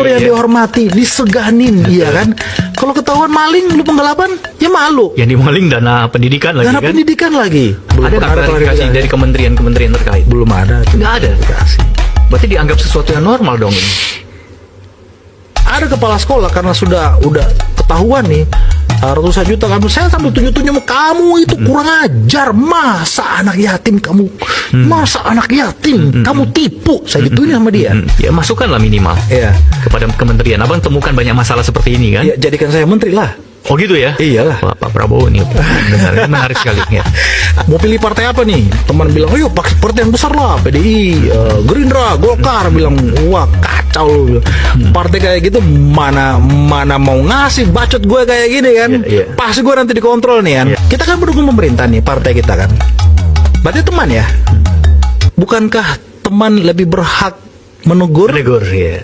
yang dihormati, diseganin, iya kan? Kalau ketahuan maling, lu penggelapan, ya malu. Yang dimaling dana pendidikan lagi Dana kan? pendidikan lagi. Ada nggak klarifikasi dari kementerian terkait? Belum ada. Nggak ada. Berarti dianggap sesuatu yang normal dong ini. Ada kepala sekolah karena udah ketahuan nih ratusan juta kamu, saya sambil tunjuk-tunjuk sama kamu itu kurang ajar, masa anak yatim kamu, masa anak yatim kamu tipu, saya gituin sama dia. Ya masukkanlah minimal kepada kementerian. Abang temukan banyak masalah seperti ini kan? Ya, jadikan saya menteri lah. Oh gitu ya? Iyalah. Wah, Pak Prabowo ini menarik sekali ya. Mau pilih partai apa nih? Teman bilang, ayo partai yang besar lah, PDI, Gerindra, Golkar. Bilang, wah kacau lu. Partai kayak gitu mana mau ngasih bacot gue kayak gini kan? Pasti gue nanti dikontrol nih kan. Kita kan mendukung pemerintah nih, partai kita kan. Berarti teman ya? Bukankah teman lebih berhak menegur? Menegur ya.